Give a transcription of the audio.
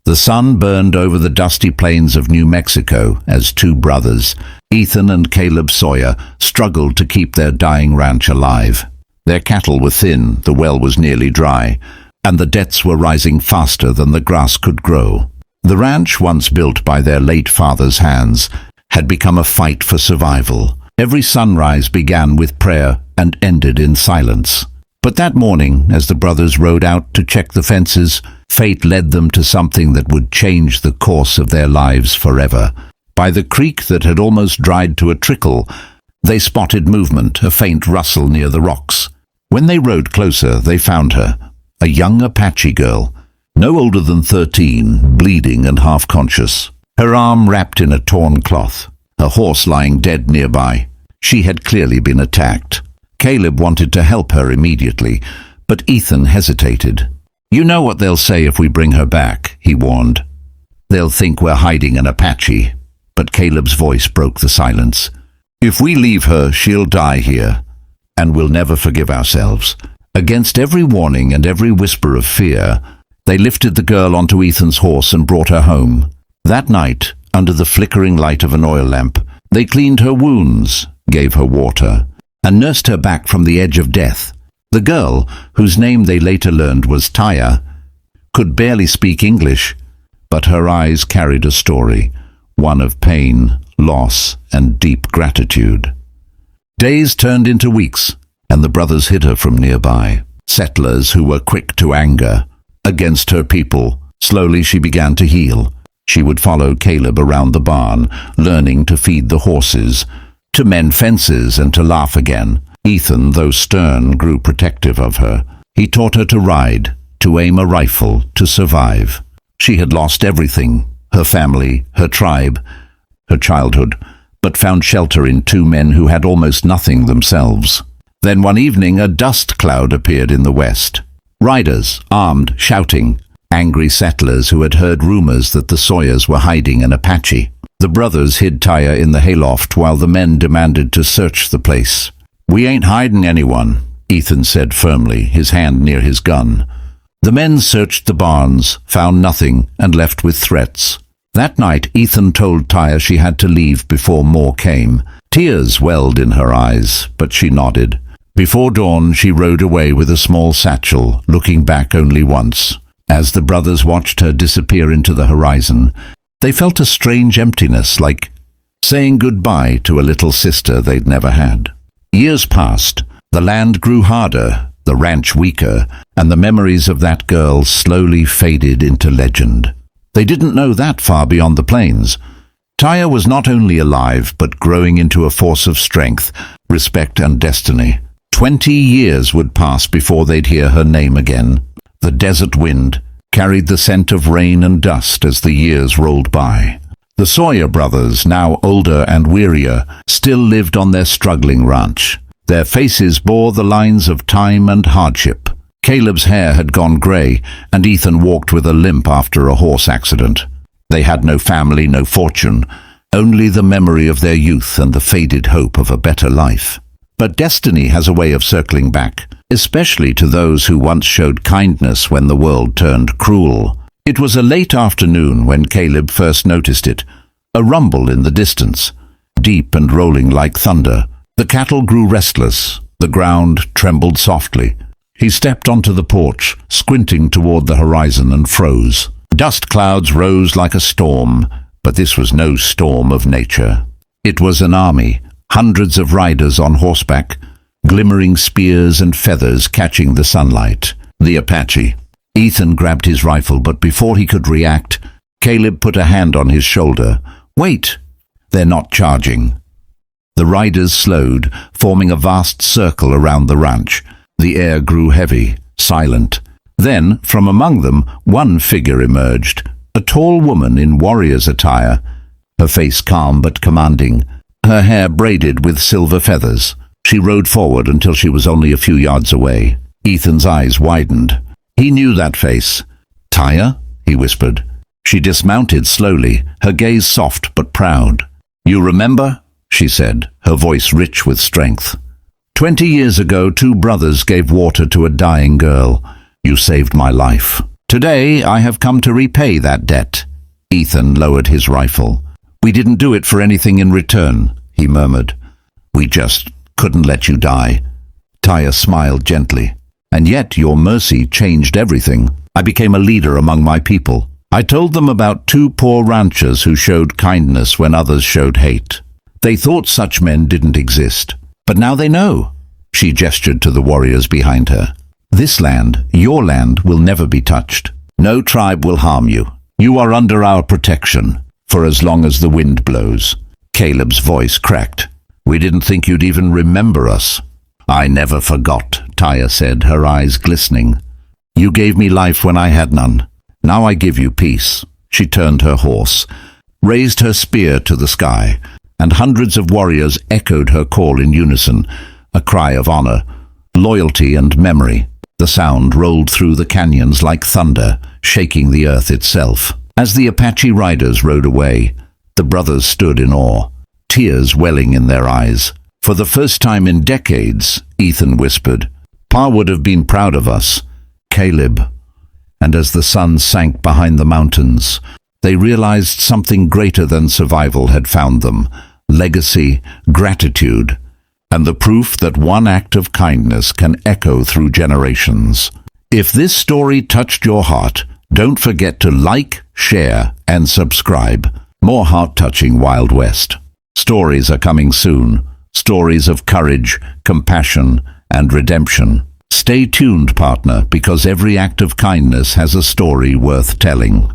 The sun burned over the dusty plains of New Mexico as two brothers, Ethan and Caleb Sawyer, struggled to keep their dying ranch alive. Their cattle were thin, the well was nearly dry, and the debts were rising faster than the grass could grow. The ranch, once built by their late father's hands, had become a fight for survival. Every sunrise began with prayer and ended in silence. But that morning, as the brothers rode out to check the fences, fate led them to something that would change the course of their lives forever. By the creek that had almost dried to a trickle, they spotted movement, a faint rustle near the rocks. When they rode closer, they found her, a young Apache girl, no older than 13, bleeding and half-conscious. Her arm wrapped in a torn cloth, a horse lying dead nearby. She had clearly been attacked. Caleb wanted to help her immediately, but Ethan hesitated. "You know what they'll say if we bring her back," he warned. "They'll think we're hiding an Apache." But Caleb's voice broke the silence. "If we leave her, she'll die here, and we'll never forgive ourselves." Against every warning and every whisper of fear, they lifted the girl onto Ethan's horse and brought her home. That night, under the flickering light of an oil lamp, they cleaned her wounds, gave her water, and nursed her back from the edge of death. The girl, whose name they later learned was Taya, could barely speak English, but her eyes carried a story, one of pain, loss, and deep gratitude. Days turned into weeks, and the brothers hid her from nearby, settlers who were quick to anger. Against her people, slowly she began to heal. She would follow Caleb around the barn, learning to feed the horses, to mend fences and to laugh again. Ethan, though stern, grew protective of her. He taught her to ride, to aim a rifle, to survive. She had lost everything, her family, her tribe, her childhood, but found shelter in two men who had almost nothing themselves. Then one evening a dust cloud appeared in the west. Riders, armed, shouting, angry settlers who had heard rumors that the Sawyers were hiding an Apache. The brothers hid Taya in the hayloft while the men demanded to search the place. "We ain't hiding anyone," Ethan said firmly, his hand near his gun. The men searched the barns, found nothing, and left with threats. That night Ethan told Taya she had to leave before more came. Tears welled in her eyes, but she nodded. Before dawn she rode away with a small satchel, looking back only once. As the brothers watched her disappear into the horizon, they felt a strange emptiness, like saying goodbye to a little sister they'd never had. Years passed. The land grew harder, the ranch weaker, and the memories of that girl slowly faded into legend. They didn't know that far beyond the plains. Taya was not only alive, but growing into a force of strength, respect, and destiny. 20 years would pass before they'd hear her name again. The desert wind carried the scent of rain and dust as the years rolled by. The Sawyer brothers, now older and wearier, still lived on their struggling ranch. Their faces bore the lines of time and hardship. Caleb's hair had gone grey, and Ethan walked with a limp after a horse accident. They had no family, no fortune, only the memory of their youth and the faded hope of a better life. But destiny has a way of circling back, especially to those who once showed kindness when the world turned cruel. It was a late afternoon when Caleb first noticed it, a rumble in the distance, deep and rolling like thunder. The cattle grew restless, the ground trembled softly. He stepped onto the porch, squinting toward the horizon, and froze. Dust clouds rose like a storm, but this was no storm of nature. It was an army, hundreds of riders on horseback, glimmering spears and feathers catching the sunlight. The Apache. Ethan grabbed his rifle, but before he could react, Caleb put a hand on his shoulder. "Wait! They're not charging." The riders slowed, forming a vast circle around the ranch. The air grew heavy, silent. Then, from among them, one figure emerged, a tall woman in warrior's attire, her face calm but commanding, her hair braided with silver feathers. She rode forward until she was only a few yards away. Ethan's eyes widened. He knew that face. "Taya?" he whispered. She dismounted slowly, her gaze soft but proud. "You remember?" she said, her voice rich with strength. 20 years ago, 2 brothers gave water to a dying girl. You saved my life. Today I have come to repay that debt. Ethan lowered his rifle. We didn't do it for anything in return, he murmured. We just couldn't let you die. Taya smiled gently. And yet your mercy changed everything. I became a leader among my people. I told them about 2 poor ranchers who showed kindness when others showed hate. They thought such men didn't exist. But now they know. She gestured to the warriors behind her. This land, your land, will never be touched. No tribe will harm you. You are under our protection, for as long as the wind blows. Caleb's voice cracked. We didn't think you'd even remember us. I never forgot, Taya said, her eyes glistening. You gave me life when I had none. Now I give you peace. She turned her horse, raised her spear to the sky, and hundreds of warriors echoed her call in unison, a cry of honor, loyalty and memory. The sound rolled through the canyons like thunder, shaking the earth itself. As the Apache riders rode away, the brothers stood in awe, tears welling in their eyes. For the first time in decades, Ethan whispered, Pa would have been proud of us, Caleb. And as the sun sank behind the mountains, they realized something greater than survival had found them: legacy, gratitude, and the proof that one act of kindness can echo through generations. If this story touched your heart, don't forget to like, share, and subscribe. More heart-touching Wild West stories are coming soon. Stories of courage, compassion, and redemption. Stay tuned, partner, because every act of kindness has a story worth telling.